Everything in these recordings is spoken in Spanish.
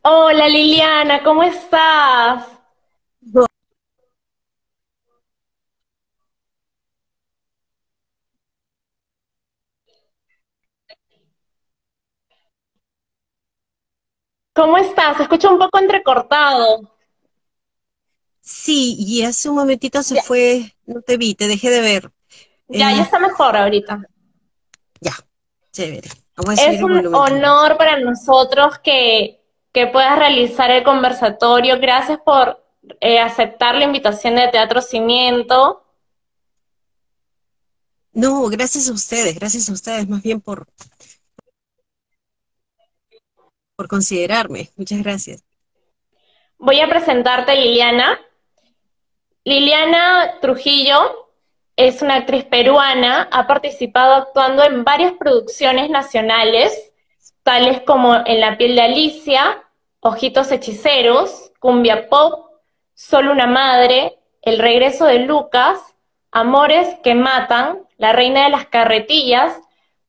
Hola Liliana, ¿cómo estás? No, ¿Cómo estás? Se escucha un poco entrecortado. sí, y hace un momentito se Ya, fue, no te vi, te dejé de ver. ya Eh, está mejor ahorita. ya, chévere. Voy a subir Es el un volumen también. honor para nosotros que puedas realizar el conversatorio. Gracias por aceptar la invitación de Teatro Cimiento. No, gracias a ustedes más bien por considerarme. Muchas gracias. Voy a presentarte a Liliana. Liliana Trujillo es una actriz peruana, ha participado actuando en varias producciones nacionales, tales como En la piel de Alicia, Ojitos hechiceros, Cumbia Pop, Solo una madre, El regreso de Lucas, Amores que matan, La reina de las carretillas,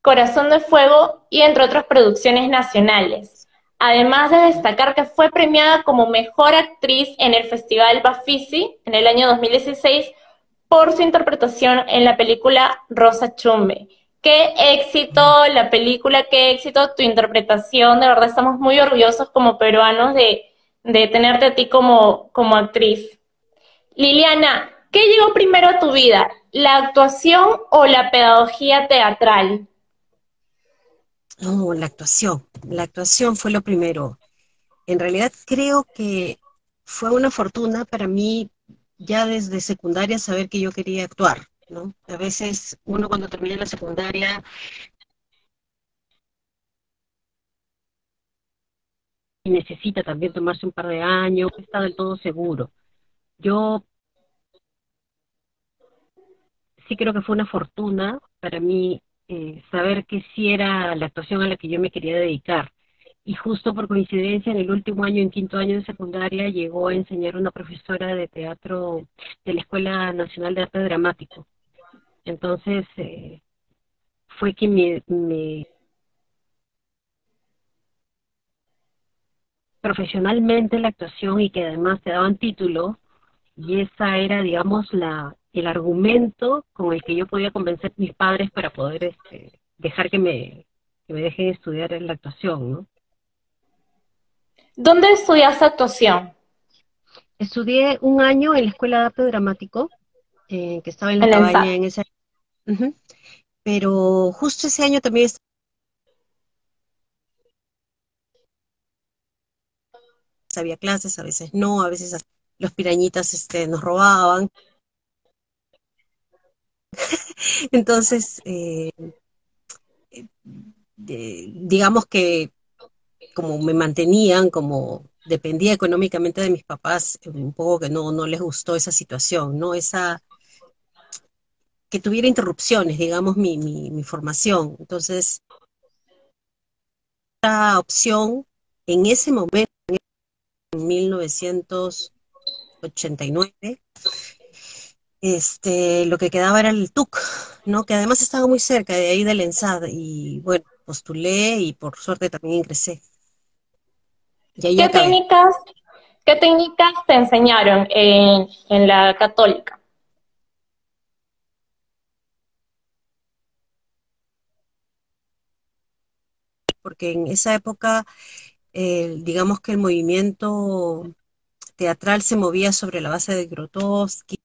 Corazón de fuego y entre otras producciones nacionales. Además de destacar que fue premiada como mejor actriz en el Festival Bafisi en el año 2016 por su interpretación en la película Rosa Chumbe. Qué éxito la película, qué éxito tu interpretación. De verdad estamos muy orgullosos como peruanos de tenerte a ti como actriz. Liliana, ¿qué llegó primero a tu vida? ¿La actuación o la pedagogía teatral? No, la actuación fue lo primero. En realidad creo que fue una fortuna para mí ya desde secundaria saber que yo quería actuar, ¿no? A veces uno cuando termina la secundaria y necesita también tomarse un par de años, no está del todo seguro. Yo sí creo que fue una fortuna para mí saber que sí era la actuación a la que yo me quería dedicar. Y justo por coincidencia, en el último año, en quinto año de secundaria, llegó a enseñar una profesora de teatro de la Escuela Nacional de Arte Dramático. Entonces, fue que profesionalmente la actuación y que además te daban título, y esa era, digamos, el argumento con el que yo podía convencer a mis padres para poder dejar que me dejen estudiar en la actuación, ¿no? ¿Dónde estudiaste actuación? Estudié un año en la Escuela de Arte Dramático, que estaba en la En la cabaña ENSAT. en esa. Ujú. Pero justo ese año también había clases, a veces no, a veces los pirañitas nos robaban. Entonces, digamos que como me mantenían, como dependía económicamente de mis papás, un poco que no les gustó esa situación, ¿no? Que tuviera interrupciones, digamos, mi formación. Entonces, la opción en ese momento, en 1989, lo que quedaba era el TUC, ¿no? Que además estaba muy cerca de ahí del ENSAD, y bueno, postulé y por suerte también ingresé. Y ahí ¿Qué acabé. técnicas, qué técnicas te enseñaron en la católica? Porque en esa época, digamos que el movimiento teatral se movía sobre la base de Grotowski,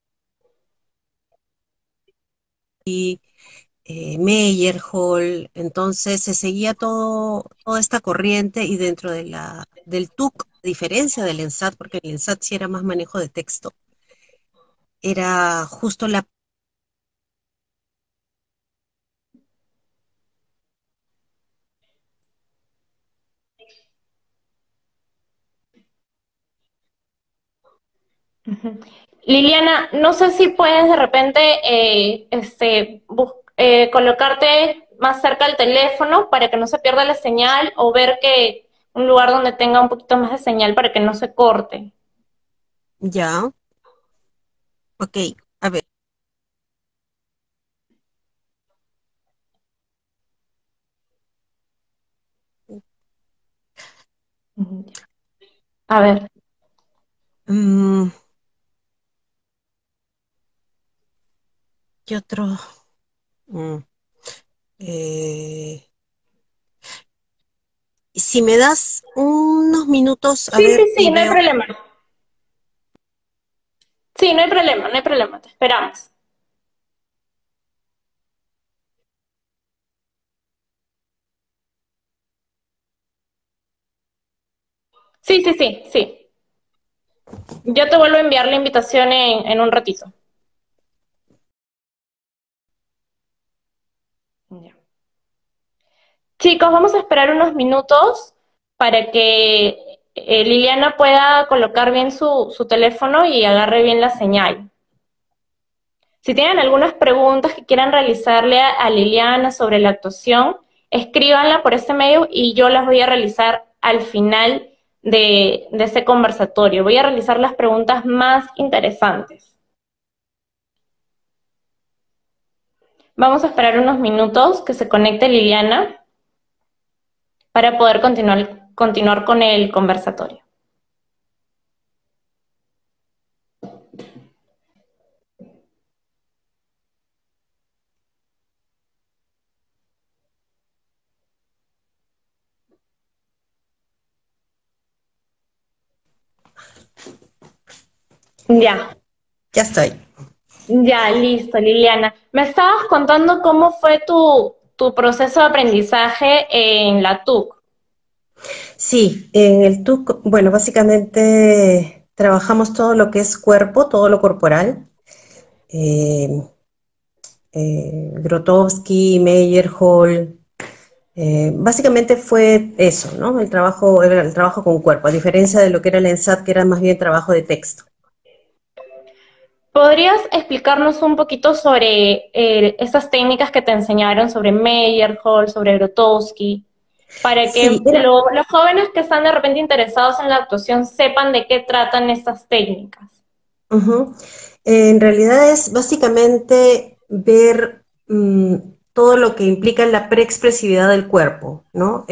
Meyerhold, entonces se seguía toda esta corriente, y dentro del TUC, a diferencia del ENSAT, porque el ENSAT sí era más manejo de texto, era justo la. Liliana, no sé si puedes de repente colocarte más cerca del teléfono para que no se pierda la señal o ver que un lugar donde tenga un poquito más de señal para que no se corte. Ya, ok, a ver, Ujú. A ver. Mm, ¿Qué otro? Mm, eh, si me das unos minutos, a Sí, sí, ver, sí, y no hay veo. problema. Sí, no hay problema, no hay problema, te esperamos. Sí, sí, sí, sí. Yo te vuelvo a enviar la invitación en un ratito. Ya. Chicos, vamos a esperar unos minutos para que Liliana pueda colocar bien su teléfono y agarre bien la señal. Si tienen algunas preguntas que quieran realizarle a Liliana sobre la actuación, escríbanla por este medio y yo las voy a realizar al final de ese conversatorio. Voy a realizar las preguntas más interesantes. Vamos a esperar unos minutos que se conecte Liliana para poder continuar con el conversatorio. Ya, Ya estoy. ya, listo, Liliana. Me estabas contando cómo fue tu proceso de aprendizaje en la TUC. Sí, en el TUC, bueno, básicamente trabajamos todo lo que es cuerpo, todo lo corporal. Eh, Grotowski, Meyerhold, básicamente fue eso, ¿no? El trabajo, era el trabajo con cuerpo, a diferencia de lo que era el ENSAT, que era más bien trabajo de texto. ¿Podrías explicarnos un poquito sobre esas técnicas que te enseñaron sobre Meyerhold, sobre Grotowski, para Sí, que los jóvenes que están de repente interesados en la actuación sepan de qué tratan estas técnicas? ujú. En realidad es básicamente ver todo lo que implica la preexpresividad del cuerpo, ¿no?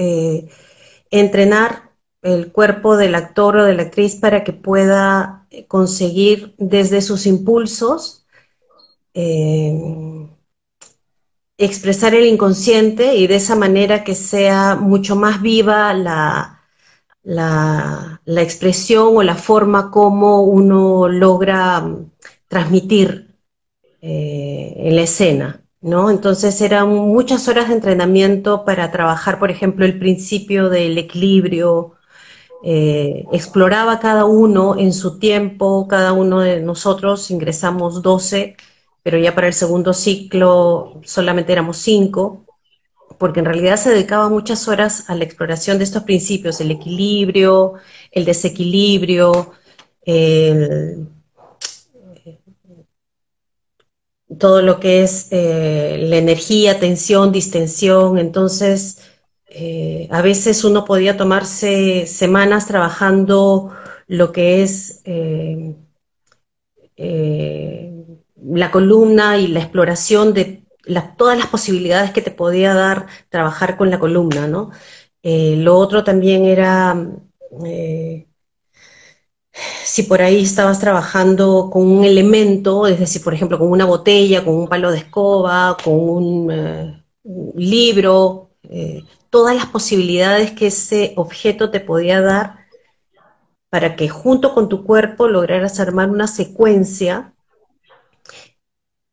Entrenar el cuerpo del actor o de la actriz para que pueda conseguir desde sus impulsos eh, expresar el inconsciente y de esa manera que sea mucho más viva la expresión o la forma como uno logra transmitir en la escena, ¿no? Entonces eran muchas horas de entrenamiento para trabajar, por ejemplo, el principio del equilibrio. Exploraba cada uno en su tiempo, cada uno de nosotros ingresamos 12, pero ya para el segundo ciclo solamente éramos 5, porque en realidad se dedicaba muchas horas a la exploración de estos principios, el equilibrio, el desequilibrio, el, todo lo que es la energía, tensión, distensión. Entonces, a veces uno podía tomarse semanas trabajando lo que es la columna y la exploración de todas las posibilidades que te podía dar trabajar con la columna, ¿no? Lo otro también era eh, si por ahí estabas trabajando con un elemento, es decir, por ejemplo, con una botella, con un palo de escoba, con un libro, todas las posibilidades que ese objeto te podía dar para que junto con tu cuerpo lograras armar una secuencia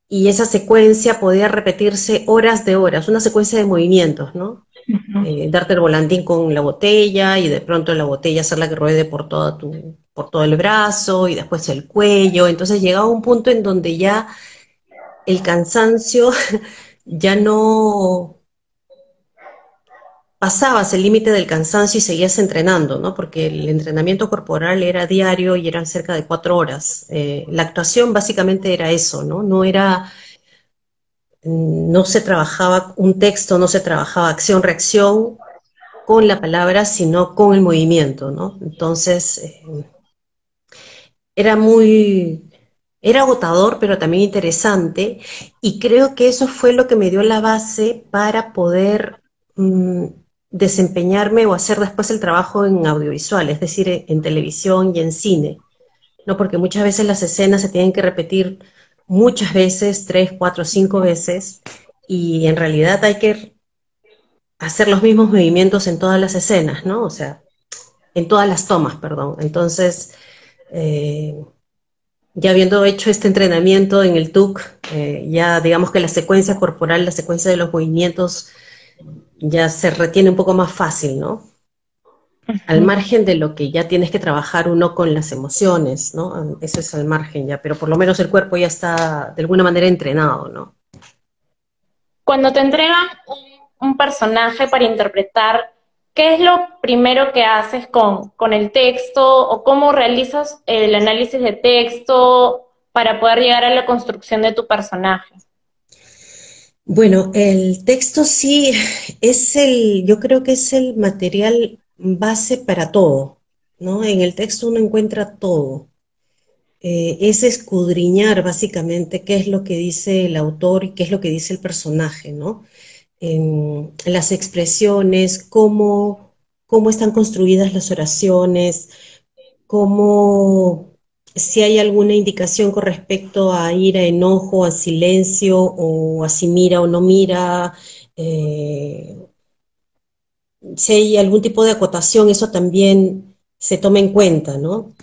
y esa secuencia podía repetirse horas de horas, una secuencia de movimientos, ¿no? Darte el volantín con la botella y de pronto la botella hacerla que ruede por todo el brazo y después el cuello. Entonces llegaba un punto en donde ya el cansancio ya no pasabas el límite del cansancio y seguías entrenando, ¿no? Porque el entrenamiento corporal era diario y eran cerca de 4 horas. La actuación básicamente era eso, ¿no? No se trabajaba un texto, no se trabajaba acción-reacción con la palabra, sino con el movimiento, ¿no? Entonces, era era agotador, pero también interesante, y creo que eso fue lo que me dio la base para poder desempeñarme o hacer después el trabajo en audiovisual, es decir, en televisión y en cine, ¿no? Porque muchas veces las escenas se tienen que repetir muchas veces, 3, 4, 5 veces, y en realidad hay que hacer los mismos movimientos en todas las escenas, ¿no? O sea, en todas las tomas, perdón. Entonces, eh, ya habiendo hecho este entrenamiento en el TUC, ya digamos que la secuencia corporal, la secuencia de los movimientos ya se retiene un poco más fácil, ¿no? Al margen de lo que ya tienes que trabajar uno con las emociones, ¿no? Eso es al margen ya, pero por lo menos el cuerpo ya está de alguna manera entrenado, ¿no? Cuando te entregan un personaje para interpretar, ¿qué es lo primero que haces con el texto o cómo realizas el análisis de texto para poder llegar a la construcción de tu personaje? Bueno, el texto sí yo creo que es el material base para todo, ¿no? En el texto uno encuentra todo. Es escudriñar básicamente qué es lo que dice el autor y qué es lo que dice el personaje, ¿no? Las expresiones, cómo están construidas las oraciones, cómo, si hay alguna indicación con respecto a ira, enojo, a silencio, o a si mira o no mira, eh, si hay algún tipo de acotación, eso también se toma en cuenta, ¿no?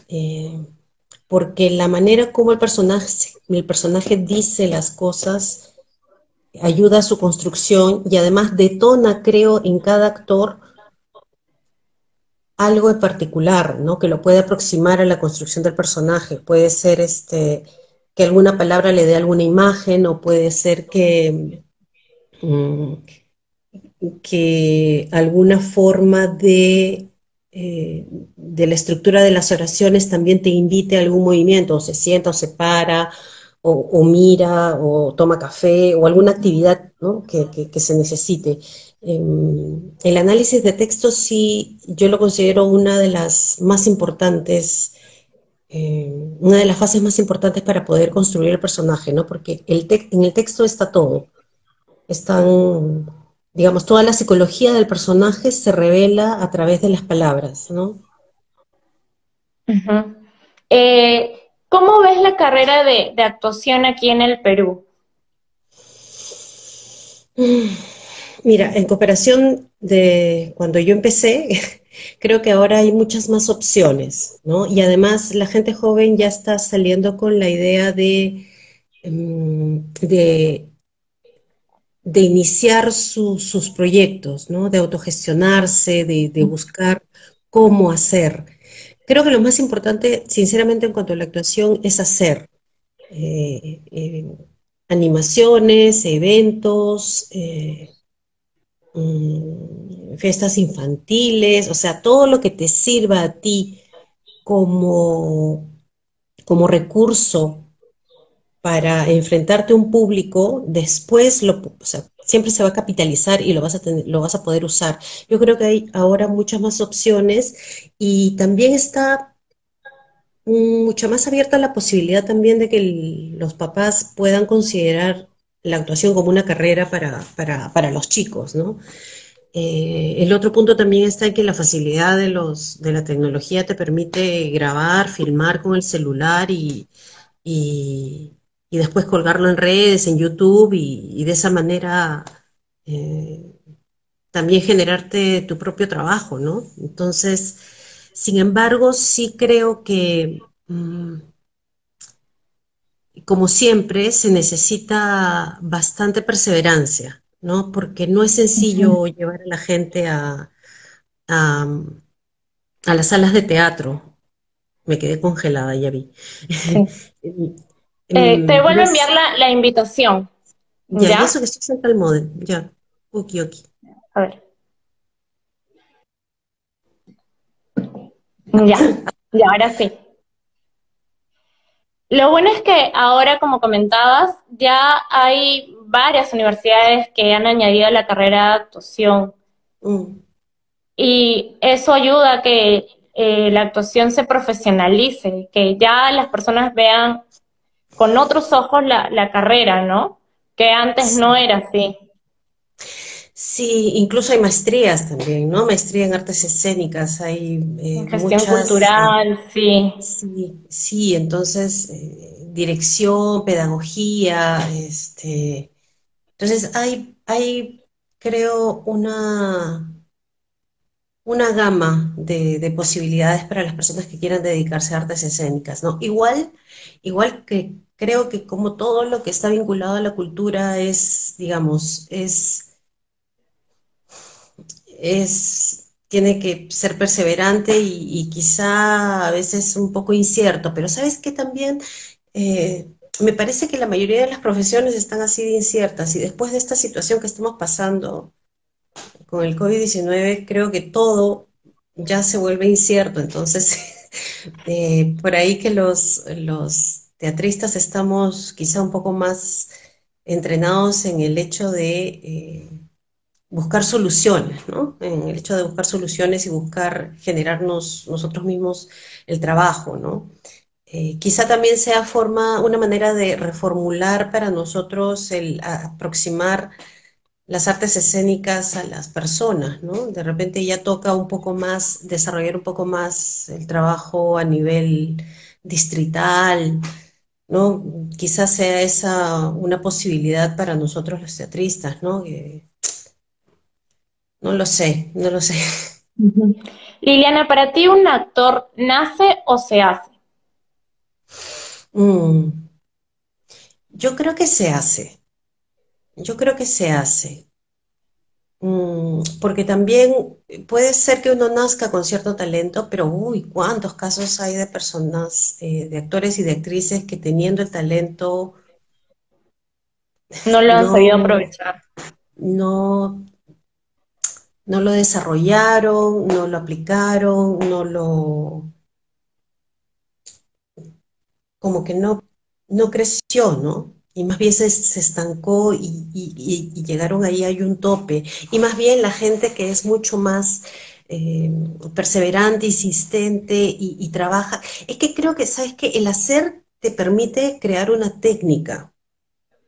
Porque la manera como el personaje dice las cosas ayuda a su construcción y además detona, creo, en cada actor algo en particular, ¿no? Que lo puede aproximar a la construcción del personaje. Puede ser que alguna palabra le dé alguna imagen, o puede ser mm, que alguna forma de la estructura de las oraciones también te invite a algún movimiento, o se sienta, o se para, o mira, o toma café, o alguna actividad, ¿no? que se necesite. El análisis de texto sí, yo lo considero una de las más importantes, una de las fases más importantes para poder construir el personaje, ¿no? Porque en el texto está todo. Están, digamos, toda la psicología del personaje se revela a través de las palabras, ¿no? Ujú. ¿Cómo ves la carrera de actuación aquí en el Perú? Mira, en comparación de cuando yo empecé, creo que ahora hay muchas más opciones, ¿no? Y además la gente joven ya está saliendo con la idea de iniciar sus proyectos, ¿no? De autogestionarse, de buscar cómo hacer. Creo que lo más importante, sinceramente, en cuanto a la actuación, es hacer. eh, eh, Animaciones, eventos, fiestas infantiles, o sea, todo lo que te sirva a ti como, como recurso para enfrentarte a un público, después o sea, siempre se va a capitalizar y lo vas a poder usar. Yo creo que hay ahora muchas más opciones y también está mucho más abierta la posibilidad también de que los papás puedan considerar la actuación como una carrera para los chicos, ¿no? El otro punto también está en que la facilidad de la tecnología te permite grabar, filmar con el celular y, y después colgarlo en redes, en YouTube, y de esa manera eh, también generarte tu propio trabajo, ¿no? Entonces, sin embargo, sí creo que, como siempre, se necesita bastante perseverancia, ¿no? Porque no es Ujú. sencillo llevar a la gente a, a las salas de teatro. Me quedé congelada, ya vi. Sí. Te vuelvo No a enviar es, la invitación, ya, y eso ¿ya? que estoy cerca del modem, ya. Ok, ok. A ver, ya, ahora sí. Lo bueno es que ahora, como comentabas, ya hay varias universidades que han añadido la carrera de actuación Mm. y eso ayuda a que la actuación se profesionalice, que ya las personas vean con otros ojos la carrera, ¿no? Que antes no Sí. era así. Sí, incluso hay maestrías también, ¿no? Maestría en artes escénicas, hay Gestión muchas, cultural, sí. sí, sí, entonces, dirección, pedagogía, entonces hay, creo, una gama de posibilidades para las personas que quieran dedicarse a artes escénicas, ¿no? Igual que creo que como todo lo que está vinculado a la cultura es, digamos, tiene que ser perseverante y quizá a veces un poco incierto, pero ¿sabes qué también? Me parece que la mayoría de las profesiones están así de inciertas y después de esta situación que estamos pasando con el COVID-19, creo que todo ya se vuelve incierto, entonces por ahí que los teatristas estamos quizá un poco más entrenados en el hecho de buscar soluciones, ¿no? En el hecho de buscar soluciones y buscar generarnos nosotros mismos el trabajo, ¿no? Quizá también sea una manera de reformular para nosotros el aproximar las artes escénicas a las personas, ¿no? De repente ya toca un poco más, desarrollar un poco más el trabajo a nivel distrital, ¿no? Quizás sea esa una posibilidad para nosotros los teatristas, ¿no? No lo sé, no lo sé. Ujú. Liliana, ¿para ti un actor nace o se hace? Mm, yo creo que se hace, yo creo que se hace. Porque también puede ser que uno nazca con cierto talento, pero uy, ¿cuántos casos hay de personas, de actores y de actrices que teniendo el talento No lo han sabido no, aprovechar. no, no lo desarrollaron, no lo aplicaron, como que no creció, ¿no? Y más bien se estancó y llegaron ahí, hay un tope. Y más bien la gente que es mucho más eh, perseverante, insistente y trabaja. Es que creo que, ¿sabes qué? El hacer te permite crear una técnica.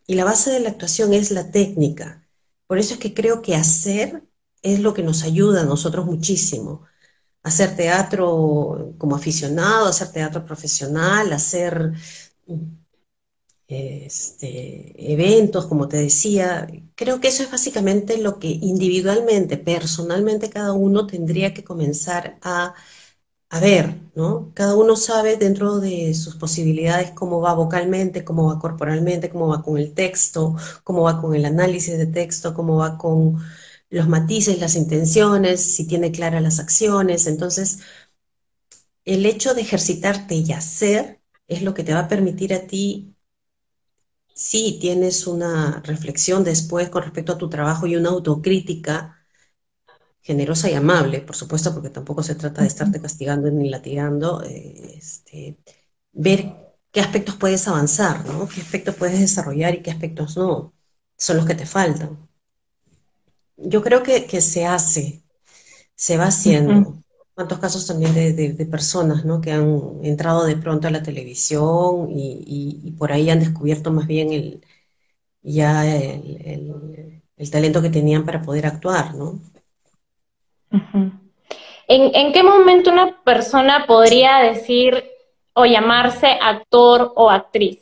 Y la base de la actuación es la técnica. Por eso es que creo que hacer es lo que nos ayuda a nosotros muchísimo. Hacer teatro como aficionado, hacer teatro profesional, hacer eventos, como te decía. Creo que eso es básicamente lo que individualmente, personalmente, cada uno tendría que comenzar a ver, ¿no? Cada uno sabe dentro de sus posibilidades cómo va vocalmente, cómo va corporalmente, cómo va con el texto, cómo va con el análisis de texto, cómo va con los matices, las intenciones, si tiene claras las acciones. Entonces, el hecho de ejercitarte y hacer es lo que te va a permitir a ti, si tienes una reflexión después con respecto a tu trabajo y una autocrítica generosa y amable, por supuesto, porque tampoco se trata de estarte castigando ni latigando, ver qué aspectos puedes avanzar, ¿no? Qué aspectos puedes desarrollar y qué aspectos no, son los que te faltan. Yo creo que se hace, se va Ujú. haciendo. ¿Cuántos casos también de personas, ¿no? Que han entrado de pronto a la televisión y por ahí han descubierto más bien el talento que tenían para poder actuar, ¿no? Ujú. ¿En qué momento una persona podría decir o llamarse actor o actriz?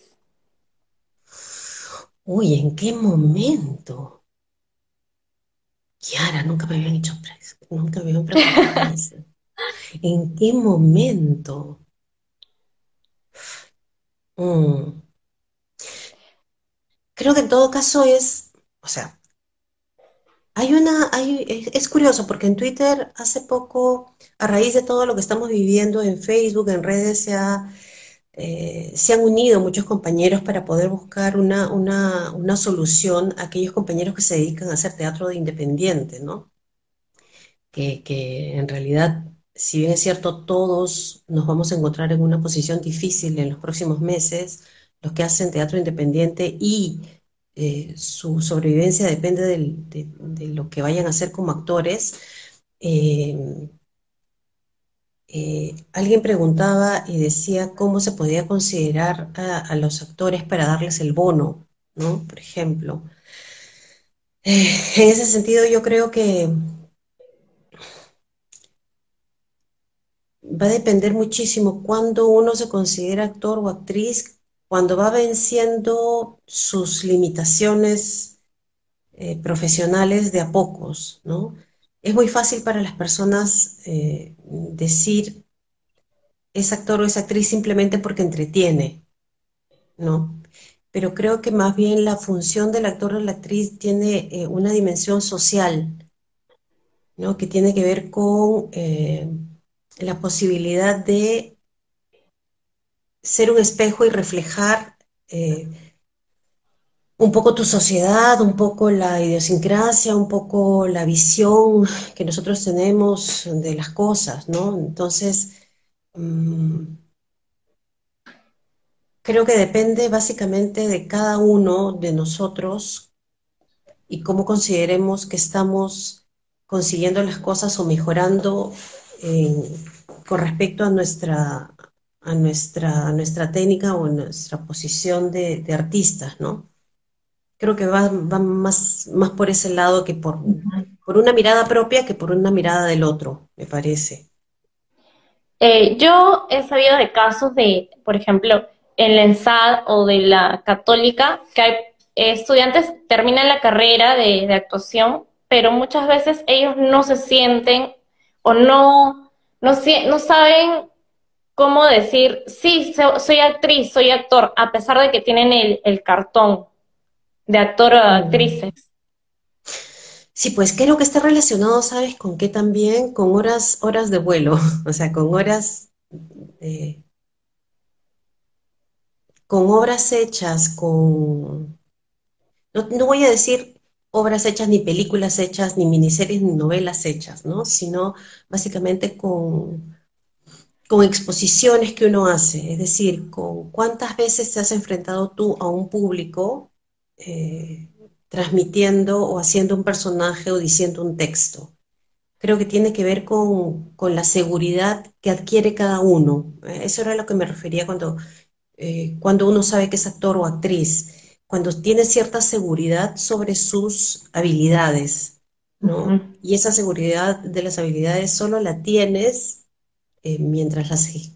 Uy, ¿en qué momento? Kiara, nunca me habían preguntado eso. ¿En qué momento? Mm, Creo que en todo caso o sea, es curioso porque en Twitter hace poco, a raíz de todo lo que estamos viviendo en Facebook, en redes, se han unido muchos compañeros para poder buscar una solución a aquellos compañeros que se dedican a hacer teatro de independiente, ¿no? Que en realidad, si bien es cierto, todos nos vamos a encontrar en una posición difícil en los próximos meses, los que hacen teatro independiente y su sobrevivencia depende de lo que vayan a hacer como actores. eh, Alguien preguntaba y decía cómo se podía considerar a los actores para darles el bono, ¿no? Por ejemplo. En ese sentido yo creo que va a depender muchísimo cuando uno se considera actor o actriz, cuando va venciendo sus limitaciones profesionales de a pocos, ¿no? Es muy fácil para las personas decir es actor o es actriz simplemente porque entretiene, ¿no? Pero creo que más bien la función del actor o la actriz tiene una dimensión social, ¿no? Que tiene que ver con la posibilidad de ser un espejo y reflejar eh, un poco tu sociedad, un poco la idiosincrasia, un poco la visión que nosotros tenemos de las cosas, ¿no? Entonces, mm, creo que depende básicamente de cada uno de nosotros y cómo consideremos que estamos consiguiendo las cosas o mejorando eh, con respecto a nuestra técnica o nuestra posición de artistas, ¿no? Creo que va más por ese lado que por una mirada propia que por una mirada del otro, me parece. Yo he sabido de casos de, por ejemplo, en la ENSAD o de la Católica, que hay estudiantes terminan la carrera de actuación, pero muchas veces ellos no se sienten o no saben cómo decir, sí, soy actriz, soy actor, a pesar de que tienen el cartón de actor o Mm. actrices. Sí, pues creo que está relacionado, ¿sabes con qué también? Con horas de vuelo, o sea, eh, con obras hechas, no voy a decir obras hechas, ni películas hechas, ni miniseries, ni novelas hechas, ¿no? Sino básicamente con exposiciones que uno hace, es decir, con cuántas veces te has enfrentado tú a un público eh, transmitiendo o haciendo un personaje o diciendo un texto. Creo que tiene que ver con la seguridad que adquiere cada uno. Eso era a lo que me refería cuando uno sabe que es actor o actriz, cuando tiene cierta seguridad sobre sus habilidades, ¿no? Ujú. Y esa seguridad de las habilidades solo la tienes mientras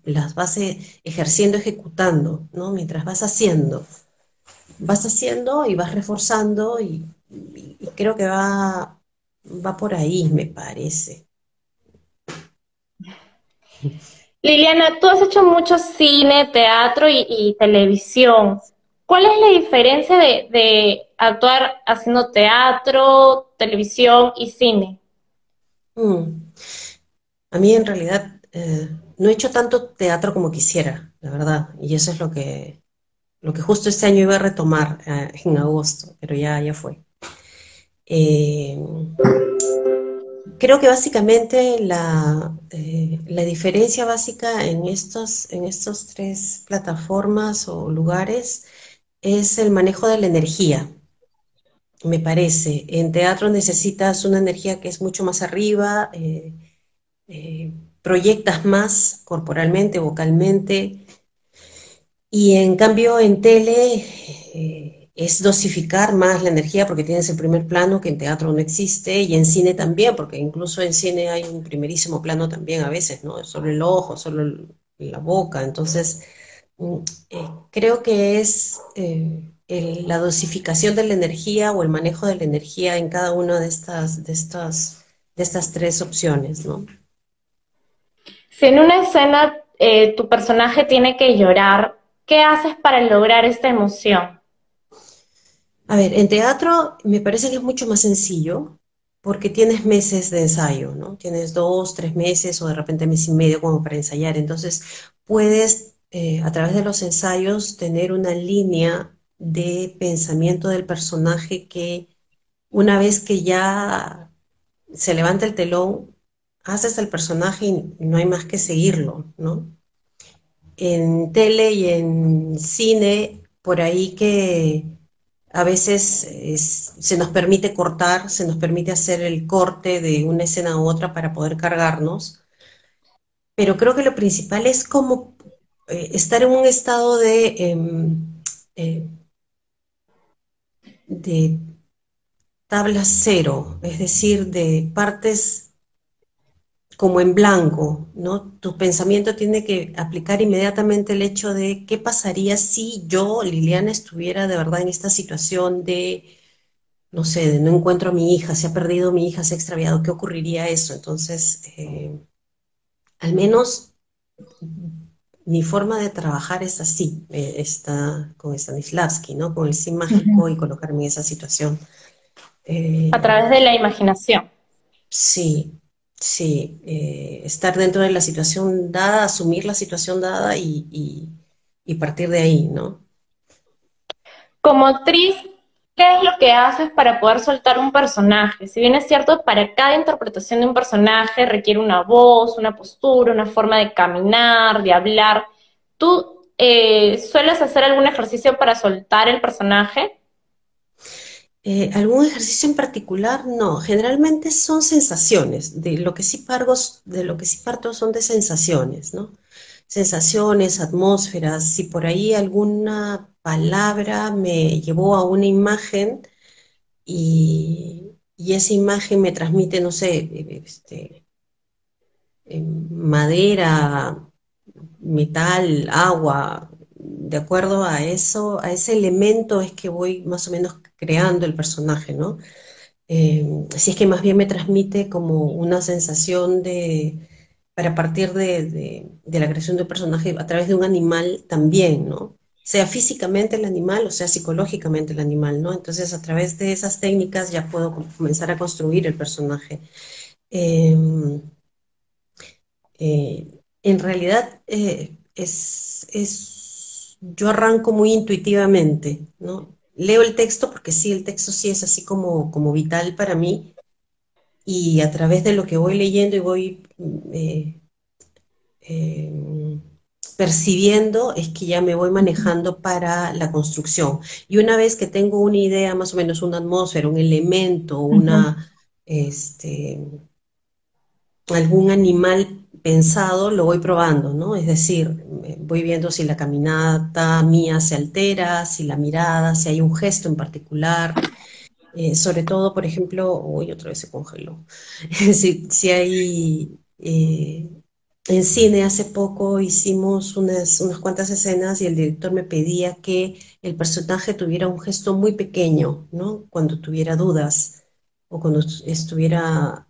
las vas ejerciendo, ejecutando, ¿no? Mientras vas haciendo y vas reforzando y creo que va por ahí, me parece. Liliana, tú has hecho mucho cine, teatro y televisión. ¿Cuál es la diferencia de actuar haciendo teatro, televisión y cine? Mm. A mí en realidad no he hecho tanto teatro como quisiera, la verdad, y eso es lo que justo este año iba a retomar en agosto, pero ya fue. Eh, Creo que básicamente la diferencia básica en estos tres plataformas o lugares es el manejo de la energía, me parece. En teatro necesitas una energía que es mucho más arriba, eh, proyectas más corporalmente, vocalmente, y en cambio en tele es dosificar más la energía porque tienes el primer plano que en teatro no existe y en cine también, porque incluso en cine hay un primerísimo plano también a veces, ¿no? Solo el ojo, solo la boca. Entonces, mm, creo que es la dosificación de la energía o el manejo de la energía en cada una de estas tres opciones, ¿no? Si en una escena tu personaje tiene que llorar, ¿qué haces para lograr esta emoción? A ver, en teatro me parece que es mucho más sencillo porque tienes meses de ensayo, ¿no? Tienes 2, 3 meses o de repente mes y medio como para ensayar. Entonces puedes a través de los ensayos tener una línea de pensamiento del personaje que una vez que ya se levanta el telón, haces el personaje y no hay más que seguirlo, ¿no? En tele y en cine, por ahí que a veces se nos permite cortar, se nos permite hacer el corte de una escena u otra para poder cargarnos, pero creo que lo principal es como estar en un estado eh, de tabla cero, es decir, de partes como en blanco, ¿no? Tu pensamiento tiene que aplicar inmediatamente el hecho de qué pasaría si yo, Liliana, estuviera de verdad en esta situación de, no sé, de no encuentro a mi hija, se ha perdido mi hija, se ha extraviado, ¿qué ocurriría eso? Entonces, al menos mi forma de trabajar es así, está con Stanislavski, ¿no? Con el sí mágico y colocarme en esa situación. A Eh, través de la imaginación. sí, sí, estar dentro de la situación dada, asumir la situación dada y partir de ahí, ¿no? Como actriz, ¿qué es lo que haces para poder soltar un personaje? Si bien es cierto, para cada interpretación de un personaje requiere una voz, una postura, una forma de caminar, de hablar. ¿Tú sueles hacer algún ejercicio para soltar el personaje? ¿Algún ejercicio en particular? No, generalmente son sensaciones, de lo que sí parto son de sensaciones, ¿no? Sensaciones, atmósferas, si por ahí alguna palabra me llevó a una imagen y esa imagen me transmite, no sé, madera, metal, agua, de acuerdo a eso, a ese elemento es que voy más o menos creando el personaje, ¿no? Si es que más bien me transmite como una sensación para partir de la creación de un personaje a través de un animal también, ¿no? Sea físicamente el animal o sea psicológicamente el animal, ¿no? Entonces a través de esas técnicas ya puedo comenzar a construir el personaje. Eh, en realidad yo arranco muy intuitivamente, ¿no? Leo el texto porque sí, el texto sí es así como vital para mí y a través de lo que voy leyendo y voy eh, percibiendo es que ya me voy manejando para la construcción. Y una vez que tengo una idea, más o menos una atmósfera, un elemento, este, algún animal pensado, lo voy probando, ¿no? Es decir, voy viendo si la caminata mía se altera, si la mirada, si hay un gesto en particular. Sobre todo, por ejemplo, uy, otra vez se congeló. Si hay, en cine hace poco hicimos unas cuantas escenas y el director me pedía que el personaje tuviera un gesto muy pequeño, ¿no? Cuando tuviera dudas o cuando estuviera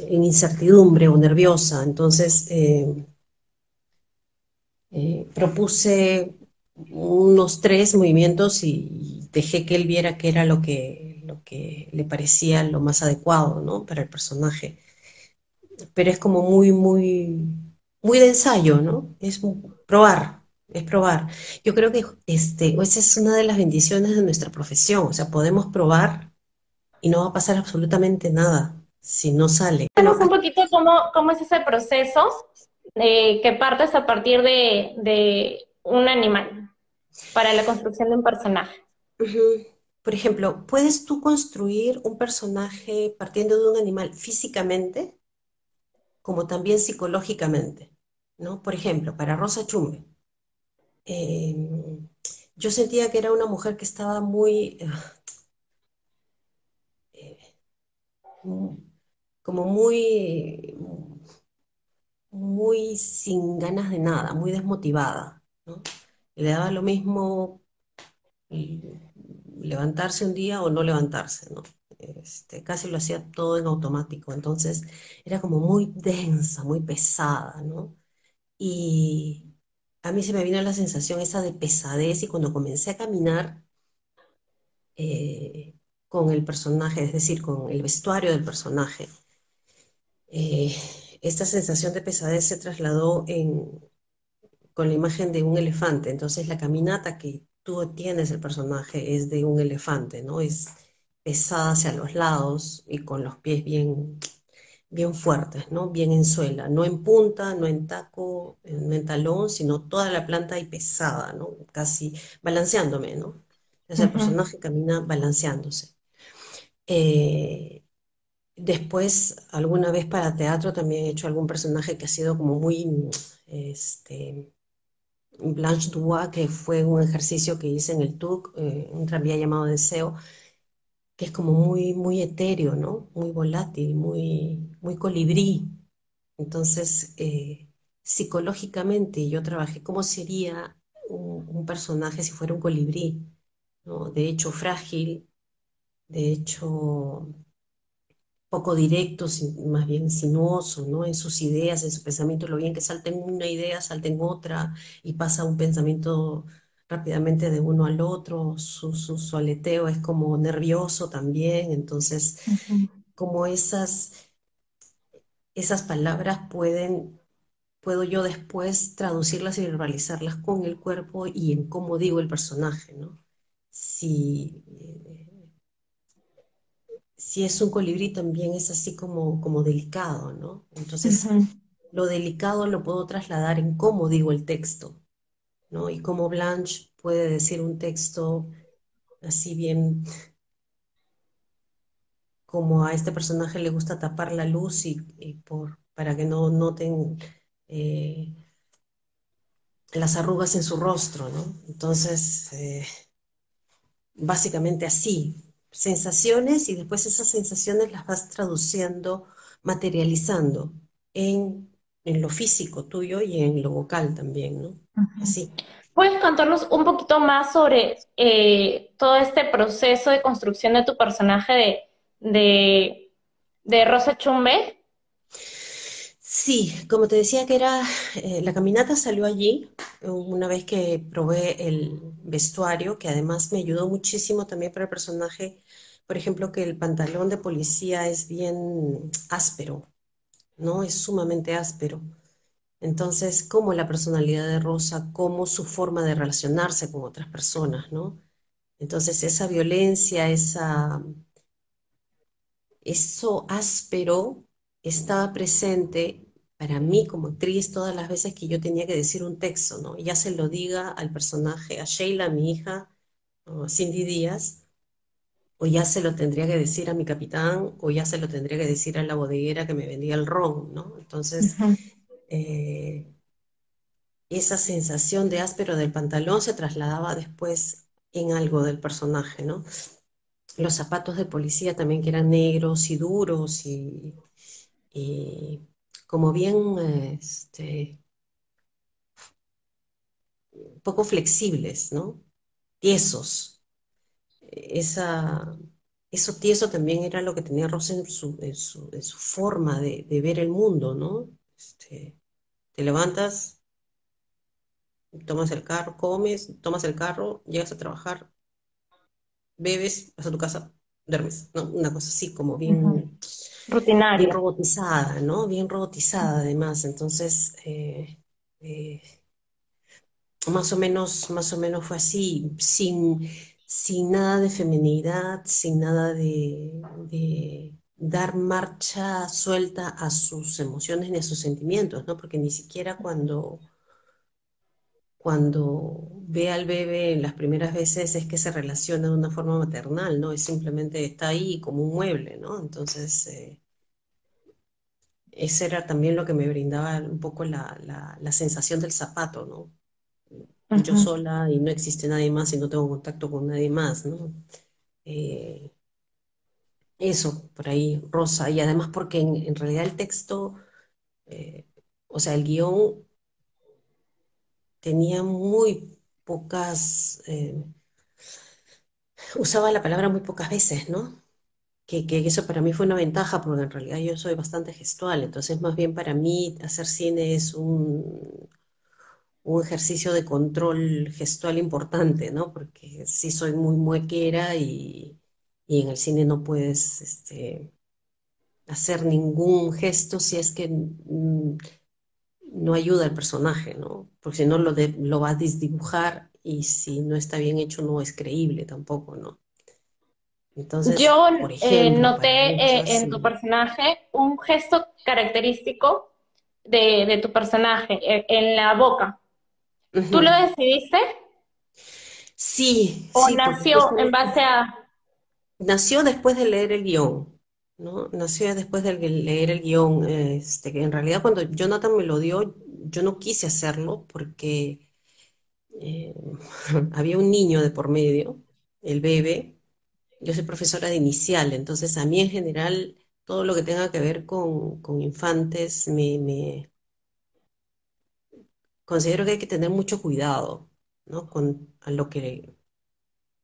en incertidumbre o nerviosa. Entonces, propuse unos tres movimientos y dejé que él viera qué era lo que le parecía lo más adecuado, ¿no? Para el personaje. Pero es como muy de ensayo, ¿no? Probar, es probar. Yo creo que esa es una de las bendiciones de nuestra profesión, o sea, podemos probar y no va a pasar absolutamente nada si no sale. Bueno, Cuéntanos un poquito cómo es ese proceso que partes a partir de un animal para la construcción de un personaje. ujú. Por ejemplo, ¿puedes tú construir un personaje partiendo de un animal físicamente, como también psicológicamente? ¿No? Por ejemplo, para Rosa Chumbe, eh, yo sentía que era una mujer que estaba eh, mm, como muy sin ganas de nada, muy desmotivada, ¿no? Le daba lo mismo y levantarse un día o no levantarse, ¿no? Casi lo hacía todo en automático, entonces era como muy densa, muy pesada, ¿no? Y a mí se me vino la sensación esa de pesadez y cuando comencé a caminar eh, con el personaje, es decir, con el vestuario del personaje, eh, esta sensación de pesadez se trasladó con la imagen de un elefante. Entonces la caminata que tú tienes el personaje es de un elefante, ¿no? Es pesada hacia los lados y con los pies bien fuertes, ¿no? Bien en suela, no en punta, no en taco, no en talón, sino toda la planta y pesada, ¿no? Casi balanceándome, ¿no? Entonces el Ujú. personaje camina balanceándose. Eh, Después, alguna vez para teatro también he hecho algún personaje que ha sido como este, Blanche Dubois, que fue un ejercicio que hice en el TUC, un tranvía llamado Deseo, que es como muy, muy etéreo, ¿no? Muy volátil, muy colibrí. Entonces, psicológicamente yo trabajé cómo sería un personaje si fuera un colibrí, ¿no? De hecho, frágil, de hecho, poco directo, más bien sinuoso, ¿no? En sus ideas, en su pensamiento, lo bien que salta en una idea, salta en otra, y pasa un pensamiento rápidamente de uno al otro, su aleteo es como nervioso también, entonces, Ujú. como esas palabras puedo yo después traducirlas y verbalizarlas con el cuerpo y en cómo digo el personaje, ¿no? Si, si es un colibrí también es así como delicado, ¿no? Entonces, Ujú. lo delicado lo puedo trasladar en cómo digo el texto, ¿no? Y cómo Blanche puede decir un texto así bien como a este personaje le gusta tapar la luz para que no noten eh, las arrugas en su rostro, ¿no? Entonces, básicamente así, sensaciones y después esas sensaciones las vas traduciendo, materializando en lo físico tuyo y en lo vocal también, ¿no? Ujú. Así. ¿Puedes contarnos un poquito más sobre todo este proceso de construcción de tu personaje de Rosa Chumbe? Sí, como te decía que era, la caminata salió allí, una vez que probé el vestuario, que además me ayudó muchísimo también para el personaje, por ejemplo, que el pantalón de policía es bien áspero, ¿no? Es sumamente áspero. Entonces, como la personalidad de Rosa, como su forma de relacionarse con otras personas, ¿no? Entonces, esa violencia, eso áspero estaba presente para mí como actriz todas las veces que yo tenía que decir un texto, ¿no? Ya se lo diga al personaje, a Sheila, mi hija, o a Cindy Díaz, o ya se lo tendría que decir a mi capitán, o ya se lo tendría que decir a la bodeguera que me vendía el ron, ¿no? Entonces, Ujú. eh, esa sensación de áspero del pantalón se trasladaba después en algo del personaje, ¿no? Los zapatos de policía también que eran negros y duros y como bien poco flexibles, ¿no? Tiesos. Esa, eso tieso también era lo que tenía Rosa en su forma de ver el mundo, ¿no? Te levantas, tomas el carro, comes, tomas el carro, llegas a trabajar, bebes, vas a tu casa, duermes, ¿no? Una cosa así como Ujú. bien Rutinaria. robotizada, ¿no? Bien robotizada además. Entonces, eh, más o menos fue así, sin nada de feminidad, sin nada de dar marcha suelta a sus emociones ni a sus sentimientos, ¿no? Porque ni siquiera cuando ve al bebé en las primeras veces es que se relaciona de una forma maternal, ¿no? Es simplemente está ahí como un mueble, ¿no? Entonces, eso era también lo que me brindaba un poco la sensación del zapato, ¿no? Yo Ujú. sola y no existe nadie más y no tengo contacto con nadie más, ¿no? Eh, Eso, por ahí, Rosa. Y además porque en realidad el texto, eh, o sea, el guión tenía muy pocas, usaba la palabra muy pocas veces, ¿no? Que eso para mí fue una ventaja porque en realidad yo soy bastante gestual, entonces más bien para mí hacer cine es un ejercicio de control gestual importante, ¿no? Porque sí soy muy muequera y en el cine no puedes hacer ningún gesto si es que no ayuda al personaje, ¿no? Porque si no lo va a desdibujar y si no está bien hecho no es creíble tampoco, ¿no? Entonces, Yo por ejemplo, para noté muchos, en tu sí. personaje un gesto característico de tu personaje, en la boca. ¿Tú lo Ujú. decidiste Sí, o sí, porque nació en justamente base a... nació después de leer el guión, ¿no? Nació después de leer el guión, que en realidad cuando Jonathan me lo dio, yo no quise hacerlo porque eh, había un niño de por medio, el bebé, yo soy profesora de inicial, entonces a mí en general todo lo que tenga que ver con infantes me considero que hay que tener mucho cuidado, ¿no?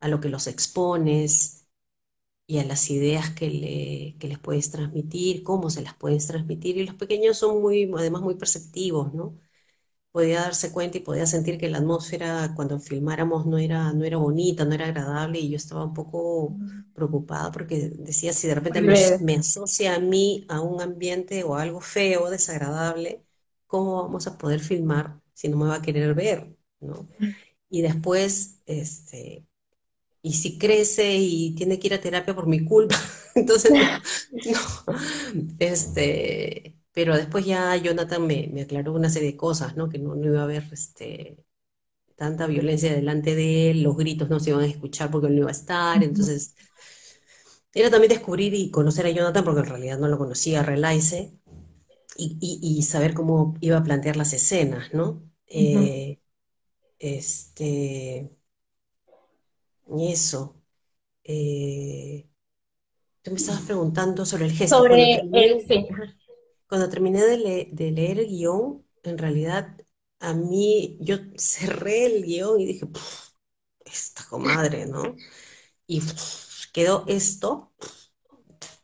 A lo que los expones y a las ideas que les puedes transmitir, cómo se las puedes transmitir. Y los pequeños son muy, además muy perceptivos, ¿no? Podía darse cuenta y podía sentir que la atmósfera cuando filmáramos no era bonita, no era agradable, y yo estaba un poco preocupada porque decía, si de repente Muy breve. me asocia a mí a un ambiente o a algo feo, desagradable, ¿cómo vamos a poder filmar si no me va a querer ver, ¿no? Y después, y si crece y tiene que ir a terapia por mi culpa, entonces no, pero después ya Jonathan me aclaró una serie de cosas, ¿no? Que no iba a haber, tanta violencia delante de él, los gritos no se iban a escuchar porque él no iba a estar, entonces era también descubrir y conocer a Jonathan porque en realidad no lo conocía, a Relaize, y saber cómo iba a plantear las escenas, ¿no? Ujú. Este, y eso. Eh, Tú me estabas preguntando sobre el gesto. Sobre el, sí, Cuando terminé de leer el guión, en realidad a mí, yo cerré el guión y dije, "Puf, esta comadre, ¿no?" Y quedó esto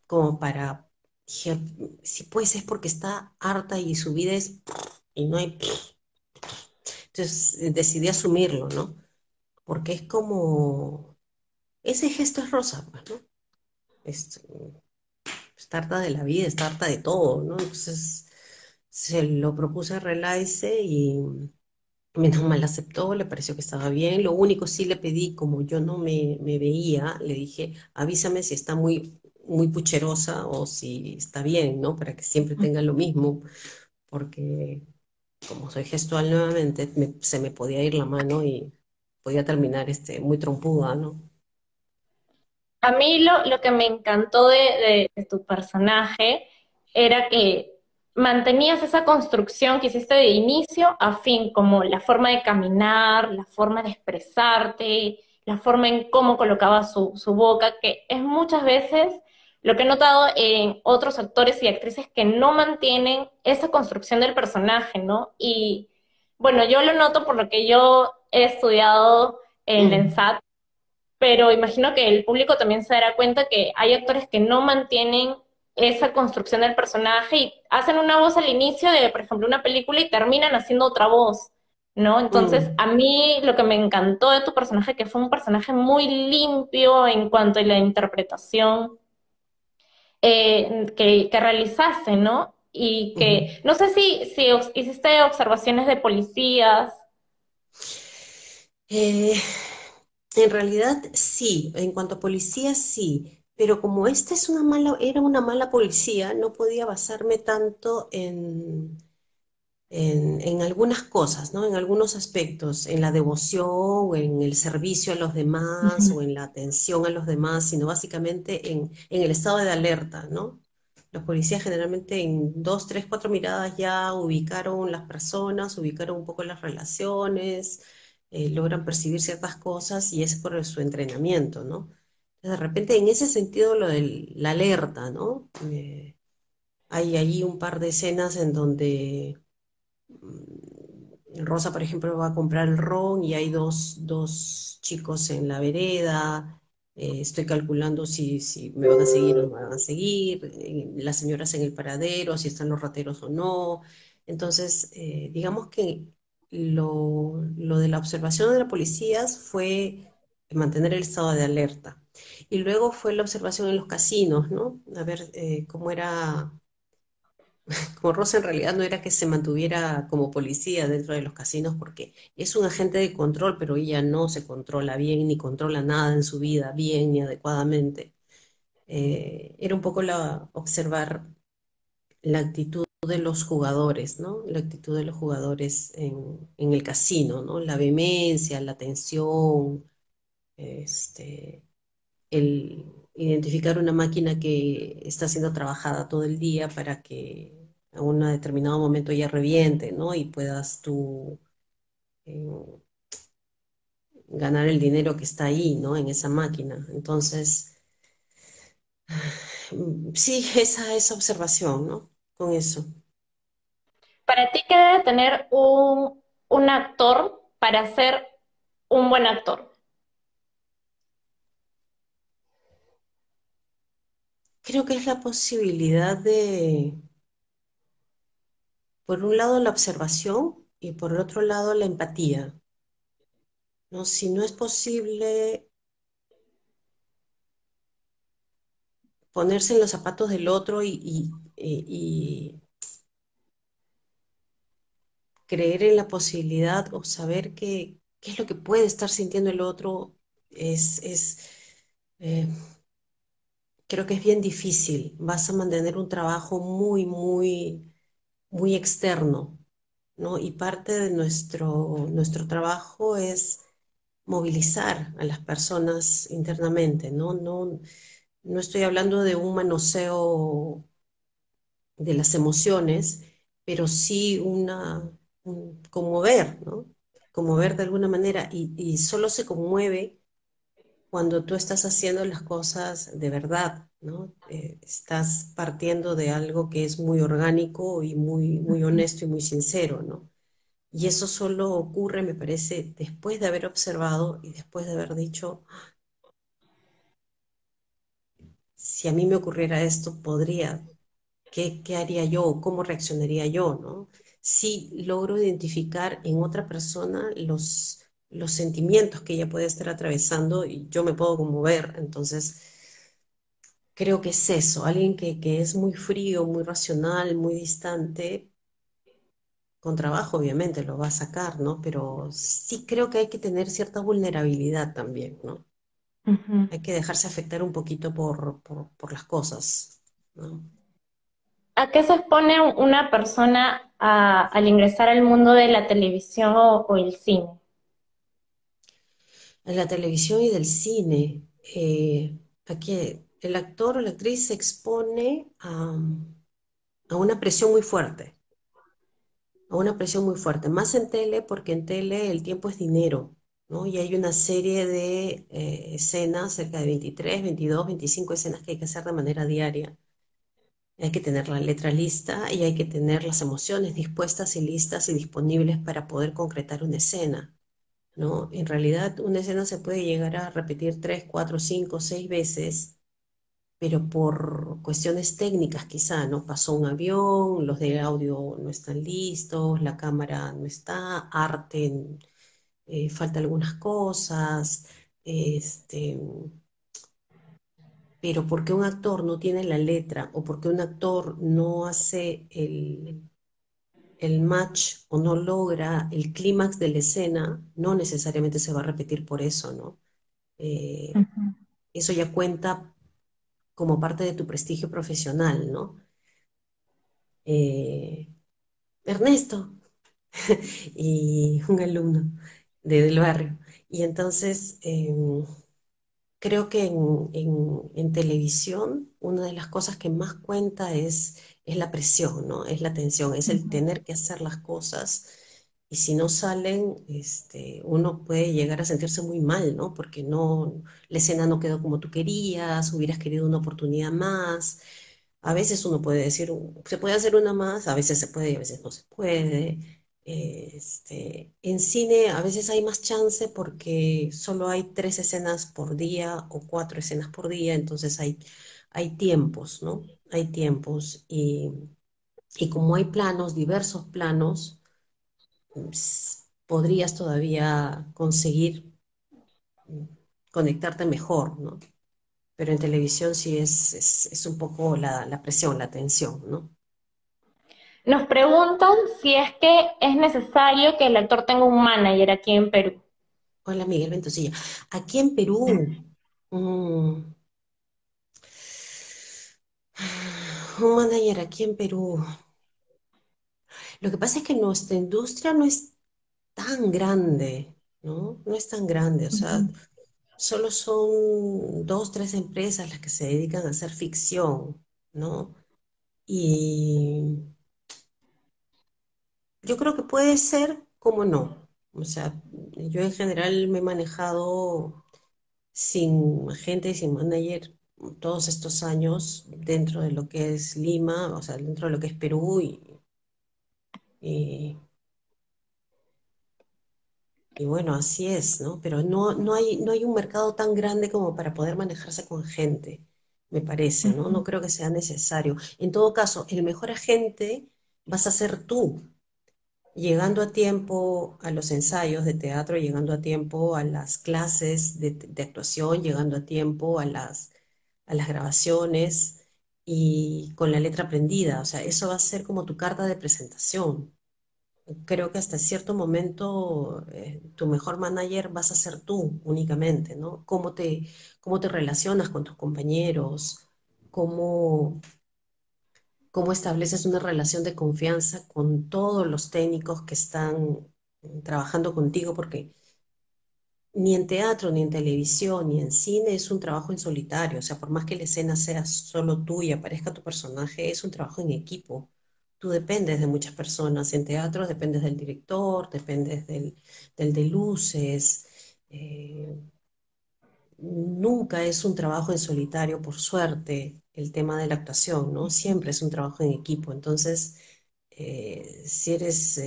como para, dije, si pues es porque está harta y su vida es, y no hay. Entonces decidí asumirlo, ¿no? Porque es como, ese gesto es Rosa, pues, ¿no? Es, está harta de la vida, está harta de todo, ¿no? Entonces se lo propuse a Relaize y menos mal aceptó, le pareció que estaba bien. Lo único sí le pedí, como yo no me veía, le dije, avísame si está muy pucherosa o si está bien, ¿no? Para que siempre tenga lo mismo, porque como soy gestual nuevamente, se me podía ir la mano y podía terminar muy trompuda, ¿no? a mí lo que me encantó de tu personaje era que mantenías esa construcción que hiciste de inicio a fin, como la forma de caminar, la forma de expresarte, la forma en cómo colocaba su boca, que es muchas veces lo que he notado en otros actores y actrices que no mantienen esa construcción del personaje, ¿no? Y bueno, yo lo noto por lo que yo he estudiado en la Mm, ENSAT, pero imagino que el público también se dará cuenta que hay actores que no mantienen esa construcción del personaje y hacen una voz al inicio de, por ejemplo, una película y terminan haciendo otra voz, ¿no? Entonces, mm, a mí lo que me encantó de tu personaje, que fue un personaje muy limpio en cuanto a la interpretación que realizaste, ¿no? Y ujú. que, no sé si hiciste observaciones de policías. Eh, En realidad sí, en cuanto a policía sí, pero como esta era una mala policía, no podía basarme tanto en algunas cosas, ¿no? En algunos aspectos, en la devoción, o en el servicio a los demás, Ujú. o en la atención a los demás, sino básicamente en el estado de alerta, ¿no? Los policías generalmente en dos, tres, cuatro miradas ya ubicaron las personas, ubicaron un poco las relaciones, logran percibir ciertas cosas y es por su entrenamiento, ¿no? De repente, en ese sentido, lo de la alerta, ¿no? Hay ahí un par de escenas en donde Rosa, por ejemplo, va a comprar el ron y hay dos chicos en la vereda. Estoy calculando si me van a seguir o no me van a seguir. Las señoras en el paradero, si están los rateros o no. Entonces, digamos que lo de la observación de las policías fue mantener el estado de alerta. Y luego fue la observación en los casinos, ¿no? A ver cómo era, como Rosa en realidad no era que se mantuviera como policía dentro de los casinos porque es un agente de control, pero ella no se controla bien ni controla nada en su vida bien ni adecuadamente. Era un poco observar la actitud de los jugadores, ¿no? La actitud de los jugadores en el casino, ¿no? La vehemencia, la tensión, este, el identificar una máquina que está siendo trabajada todo el día para que a un determinado momento ya reviente, ¿no? Y puedas tú eh, ganar el dinero que está ahí, ¿no? En esa máquina. Entonces, Sí, esa observación, ¿no? Con eso. Para ti, ¿qué debe tener un actor para ser un buen actor? Creo que es la posibilidad de, por un lado, la observación y por el otro lado, la empatía, ¿no? Si no es posible ponerse en los zapatos del otro y creer en la posibilidad o saber qué es lo que puede estar sintiendo el otro, es eh, creo que es bien difícil. Vas a mantener un trabajo muy externo, ¿no? Y parte de nuestro trabajo es movilizar a las personas internamente, ¿no? No estoy hablando de un manoseo de las emociones, pero sí un conmover, ¿no? Conmover de alguna manera y solo se conmueve cuando tú estás haciendo las cosas de verdad, ¿no? Estás partiendo de algo que es muy orgánico y muy honesto y muy sincero, ¿no? Y eso solo ocurre, me parece, después de haber observado y después de haber dicho, si a mí me ocurriera esto, podría, qué haría yo? ¿Cómo reaccionaría yo? ¿No? Si logro identificar en otra persona los sentimientos que ella puede estar atravesando y yo me puedo conmover, entonces creo que es eso, alguien que es muy frío, muy racional, muy distante, con trabajo obviamente lo va a sacar, ¿no? Pero sí creo que hay que tener cierta vulnerabilidad también, ¿no? Ujú. Hay que dejarse afectar un poquito por las cosas, ¿no? ¿A qué se expone una persona al ingresar al mundo de la televisión o el cine? En la televisión y del cine, aquí el actor o la actriz se expone a una presión muy fuerte, a una presión muy fuerte, más en tele porque en tele el tiempo es dinero, ¿no? Y hay una serie de escenas, cerca de 23, 22, 25 escenas que hay que hacer de manera diaria. Hay que tener la letra lista y hay que tener las emociones dispuestas y listas y disponibles para poder concretar una escena, ¿no? En realidad, una escena se puede llegar a repetir 3, 4, 5, 6 veces, pero por cuestiones técnicas quizá, ¿no? Pasó un avión, los de audio no están listos, la cámara no está, arte, falta algunas cosas, este, pero porque un actor no tiene la letra o porque un actor no hace el match o no logra el clímax de la escena, no necesariamente se va a repetir por eso, ¿no? Eh, Ujú. eso ya cuenta como parte de tu prestigio profesional, ¿no? Eh, Ernesto, y un alumno del barrio. Y entonces creo que en televisión una de las cosas que más cuenta es la presión, ¿no? Es la tensión, es el Ujú. tener que hacer las cosas y si no salen, uno puede llegar a sentirse muy mal, ¿no? Porque no, la escena no quedó como tú querías, hubieras querido una oportunidad más. A veces uno puede decir, se puede hacer una más, a veces se puede y a veces no se puede. En cine a veces hay más chance porque solo hay 3 escenas por día o 4 escenas por día, entonces hay tiempos, ¿no? Hay tiempos y como hay planos, diversos planos, podrías todavía conseguir mm, conectarte mejor, ¿no? Pero en televisión sí es un poco la presión, la tensión, ¿no? Nos preguntan si es que es necesario que el actor tenga un manager aquí en Perú. Hola Miguel Ventosilla. Aquí en Perú, mm, un manager aquí en Perú. Lo que pasa es que nuestra industria no es tan grande, ¿no? No es tan grande, o sea, Ujú. solo son 2, 3 empresas las que se dedican a hacer ficción, ¿no? Y yo creo que puede ser como no. O sea, yo en general me he manejado sin agente y sin manager todos estos años dentro de lo que es Lima, o sea, dentro de lo que es Perú y, y bueno, así es, ¿no? Pero no hay un mercado tan grande como para poder manejarse con gente, me parece, ¿no? No Ujú. creo que sea necesario. En todo caso, el mejor agente vas a ser tú, llegando a tiempo a los ensayos de teatro, llegando a tiempo a las clases de actuación, llegando a tiempo a las grabaciones y con la letra aprendida. O sea, eso va a ser como tu carta de presentación. Creo que hasta cierto momento tu mejor manager vas a ser tú únicamente, ¿no? Cómo te relacionas con tus compañeros, cómo, cómo estableces una relación de confianza con todos los técnicos que están trabajando contigo, porque ni en teatro, ni en televisión, ni en cine es un trabajo en solitario. O sea, por más que la escena sea solo tú y aparezca tu personaje, es un trabajo en equipo. Tú dependes de muchas personas. En teatro dependes del director, dependes del de luces. eh, Nunca es un trabajo en solitario, por suerte, el tema de la actuación, ¿no? Siempre es un trabajo en equipo. Entonces, si eres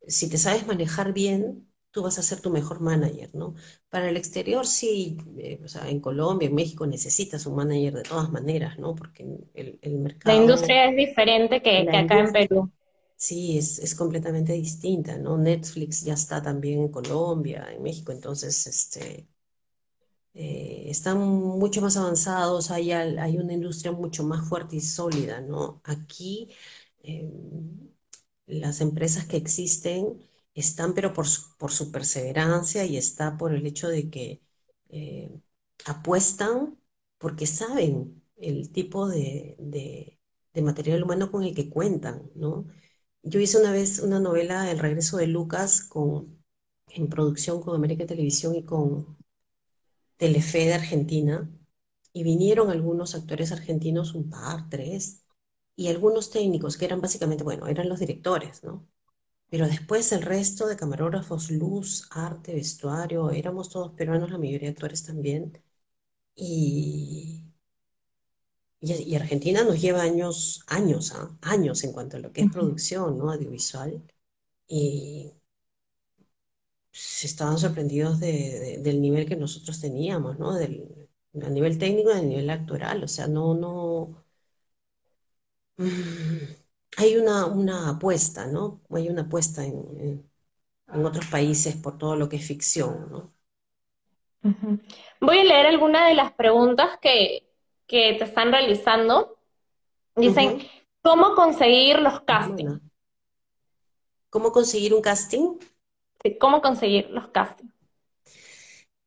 si te sabes manejar bien, tú vas a ser tu mejor manager, ¿no? Para el exterior sí, o sea, en Colombia, en México necesitas un manager de todas maneras, ¿no? Porque el La mercado, industria es diferente que, la que acá en industria, Perú. sí, es completamente distinta, ¿no? Netflix ya está también en Colombia, en México, entonces, están mucho más avanzados, hay una industria mucho más fuerte y sólida, ¿no? Aquí eh, las empresas que existen están, pero por su perseverancia y está por el hecho de que eh, apuestan porque saben el tipo de material humano con el que cuentan, ¿no? Yo hice una vez una novela, El regreso de Lucas, en producción con América Televisión y con Telefe de Argentina, y vinieron algunos actores argentinos, un par, tres, y algunos técnicos que eran básicamente, bueno, eran los directores, ¿no? Pero después el resto de camarógrafos, luz, arte, vestuario, éramos todos peruanos, la mayoría de actores también, y, y Argentina nos lleva años, años, ¿ah? Años en cuanto a lo que es Ujú. producción, ¿no? Audiovisual, y se estaban sorprendidos del nivel que nosotros teníamos, ¿no? A nivel técnico y a nivel actoral, o sea, mm, hay una apuesta, ¿no? Hay una apuesta en otros países por todo lo que es ficción, ¿no? Ujú. Voy a leer algunas de las preguntas que te están realizando. Dicen, Ujú. ¿cómo conseguir los castings? Hermana, ¿cómo conseguir un casting? Sí, ¿cómo conseguir los castings?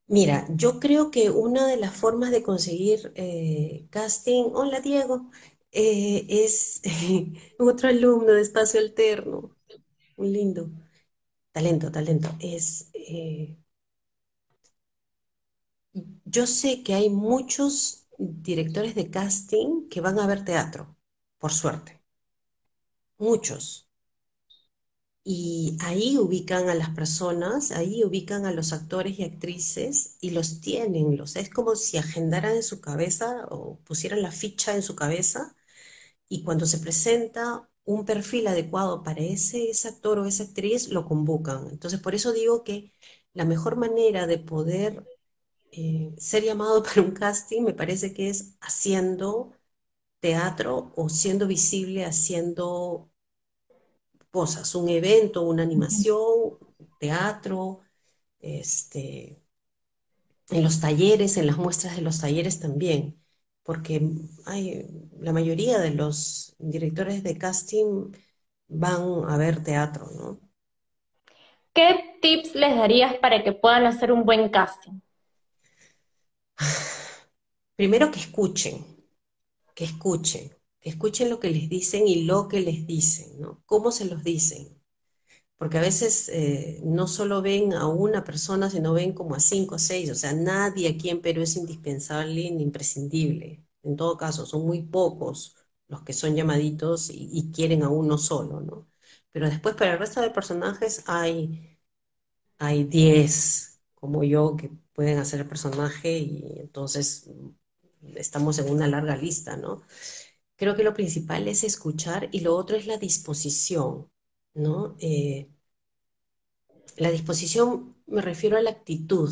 Mira, yo creo que una de las formas de conseguir casting, hola Diego, es otro alumno de Espacio Alterno, muy lindo, talento, talento, yo sé que hay muchos directores de casting que van a ver teatro, por suerte, muchos. Y ahí ubican a las personas, ahí ubican a los actores y actrices y los tienen, es como si agendaran en su cabeza o pusieran la ficha en su cabeza y cuando se presenta un perfil adecuado para ese actor o esa actriz, lo convocan. Entonces, por eso digo que la mejor manera de poder ser llamado para un casting me parece que es haciendo teatro o siendo visible haciendo cosas, un evento, una animación, teatro, este, en los talleres, en las muestras de los talleres también, porque la mayoría de los directores de casting van a ver teatro, ¿no? ¿Qué tips les darías para que puedan hacer un buen casting? Primero que escuchen, que escuchen lo que les dicen y lo que les dicen, ¿no? ¿Cómo se los dicen? Porque a veces no solo ven a una persona, sino ven como a cinco o seis. O sea, nadie aquí en Perú es indispensable ni imprescindible. En todo caso, son muy pocos los que son llamaditos y quieren a uno solo, ¿no? Pero después para el resto de personajes hay 10 como yo que pueden hacer el personaje y entonces estamos en una larga lista, ¿no? Creo que lo principal es escuchar y lo otro es la disposición, ¿no? La disposición me refiero a la actitud,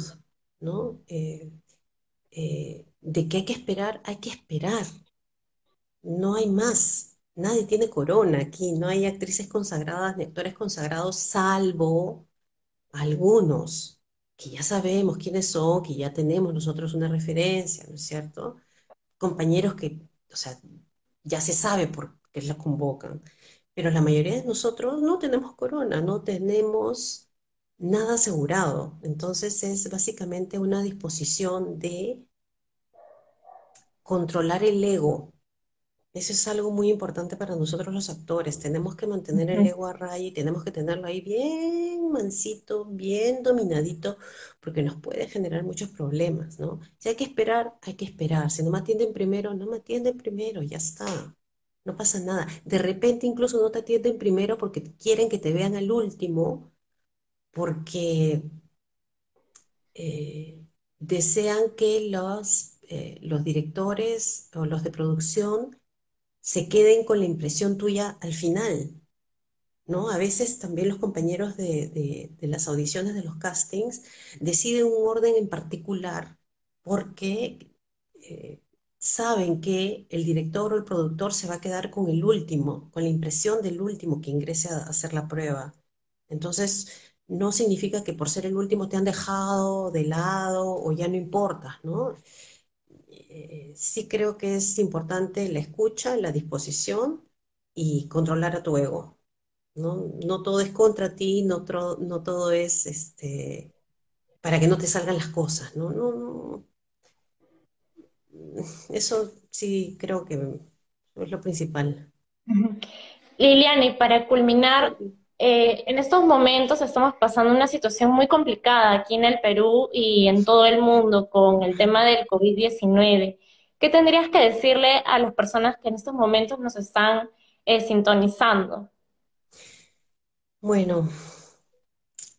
¿no? De que hay que esperar, no hay más. Nadie tiene corona aquí, no hay actrices consagradas ni actores consagrados, salvo algunos que ya sabemos quiénes son, que ya tenemos nosotros una referencia, ¿no es cierto? Compañeros que, o sea, ya se sabe por qué la convocan, pero la mayoría de nosotros no tenemos corona, no tenemos nada asegurado. Entonces es básicamente una disposición de controlar el ego. Eso es algo muy importante para nosotros los actores. Tenemos que mantener el Ujú. ego a raya y tenemos que tenerlo ahí bien mansito, bien dominadito, porque nos puede generar muchos problemas, ¿no? Si hay que esperar, hay que esperar. Si no me atienden primero, no me atienden primero, ya está. No pasa nada. De repente incluso no te atienden primero porque quieren que te vean al último, porque eh, desean que los directores o los de producción se queden con la impresión tuya al final, ¿no? A veces también los compañeros de las audiciones de los castings deciden un orden en particular porque eh, saben que el director o el productor se va a quedar con el último, con la impresión del último que ingrese a hacer la prueba. Entonces, no significa que por ser el último te han dejado de lado o ya no importas, ¿no? Sí creo que es importante la escucha, la disposición y controlar a tu ego, ¿no? No todo es contra ti, no todo es para que no te salgan las cosas, ¿no? Eso sí creo que es lo principal. Ujú. Liliana, y para culminar, en estos momentos estamos pasando una situación muy complicada aquí en el Perú y en todo el mundo con el tema del COVID-19. ¿Qué tendrías que decirle a las personas que en estos momentos nos están sintonizando? Bueno,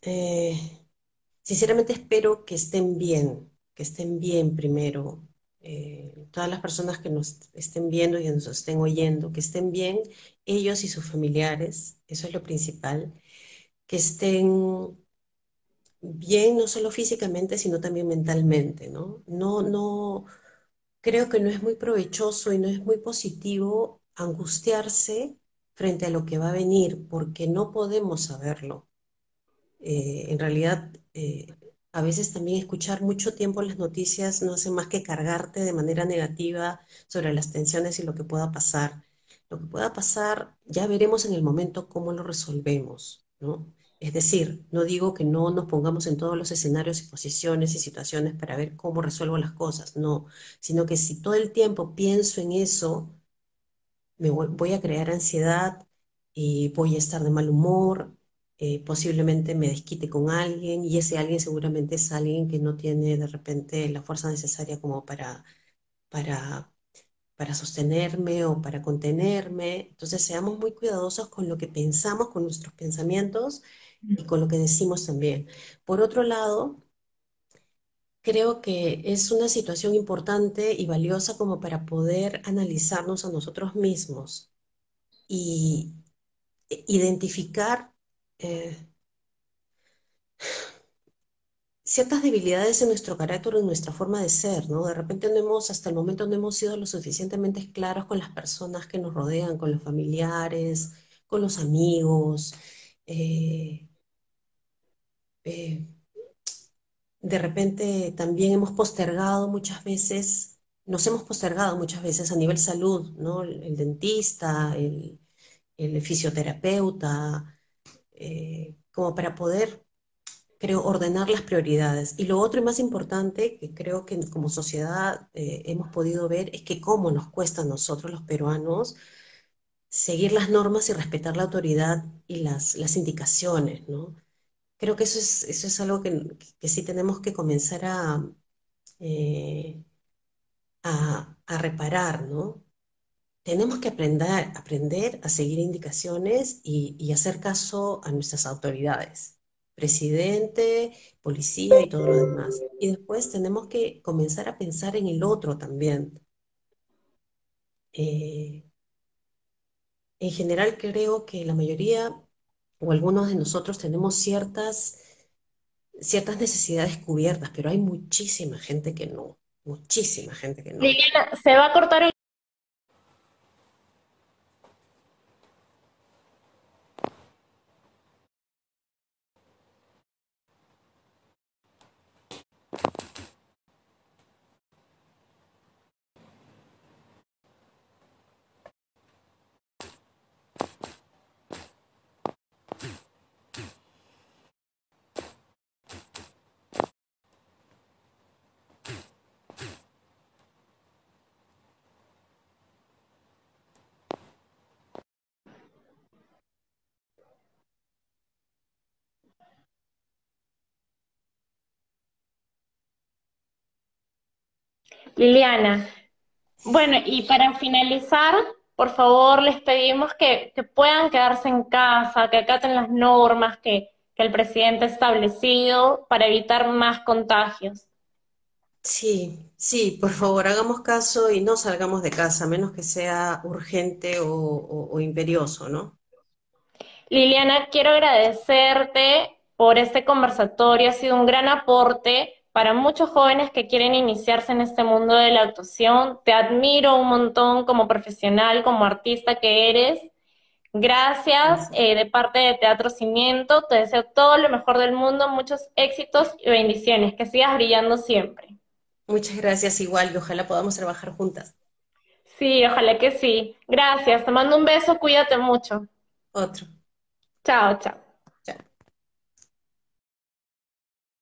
eh, sinceramente espero que estén bien primero. Todas las personas que nos estén viendo y que nos estén oyendo, que estén bien ellos y sus familiares, eso es lo principal, que estén bien no solo físicamente, sino también mentalmente, ¿no? Creo que no es muy provechoso y no es muy positivo angustiarse frente a lo que va a venir, porque no podemos saberlo. En realidad, a veces también escuchar mucho tiempo las noticias no hace más que cargarte de manera negativa sobre las tensiones y lo que pueda pasar. Lo que pueda pasar, ya veremos en el momento cómo lo resolvemos, ¿no? Es decir, no digo que no nos pongamos en todos los escenarios y posiciones y situaciones para ver cómo resuelvo las cosas, no, sino que si todo el tiempo pienso en eso, voy a crear ansiedad y voy a estar de mal humor, posiblemente me desquite con alguien y ese alguien seguramente es alguien que no tiene de repente la fuerza necesaria como para, para sostenerme o para contenerme. Entonces seamos muy cuidadosos con lo que pensamos, con nuestros pensamientos y con lo que decimos también. Por otro lado, creo que es una situación importante y valiosa como para poder analizarnos a nosotros mismos y identificar eh, ciertas debilidades en nuestro carácter o en nuestra forma de ser, ¿no? De repente hasta el momento no hemos sido lo suficientemente claros con las personas que nos rodean, con los familiares, con los amigos. eh, eh, de repente también nos hemos postergado muchas veces a nivel salud, ¿no? El dentista, el fisioterapeuta, como para poder creo, ordenar las prioridades. Y lo otro y más importante que creo que como sociedad hemos podido ver es que cómo nos cuesta a nosotros los peruanos seguir las normas y respetar la autoridad y las indicaciones, ¿no? Creo que eso es algo que sí tenemos que comenzar eh, a reparar, ¿no? Tenemos que aprender a seguir indicaciones y hacer caso a nuestras autoridades, presidente, policía y todo lo demás. Y después tenemos que comenzar a pensar en el otro también. Eh, en general creo que la mayoría o algunos de nosotros tenemos ciertas necesidades cubiertas, pero hay muchísima gente que no, muchísima gente que no. Liliana, se va a cortar el... Liliana, bueno, y para finalizar, por favor, les pedimos que puedan quedarse en casa, que acaten las normas que el presidente ha establecido para evitar más contagios. Sí, sí, por favor, hagamos caso y no salgamos de casa, a menos que sea urgente o imperioso, ¿no? Liliana, quiero agradecerte por este conversatorio, ha sido un gran aporte para muchos jóvenes que quieren iniciarse en este mundo de la actuación. Te admiro un montón como profesional, como artista que eres. Gracias Gracias. de parte de Teatro Cimiento. Te deseo todo lo mejor del mundo, muchos éxitos y bendiciones. Que sigas brillando siempre. Muchas gracias igual y ojalá podamos trabajar juntas. Sí, ojalá que sí. Gracias. Te mando un beso. Cuídate mucho. Otro. Chao, chao.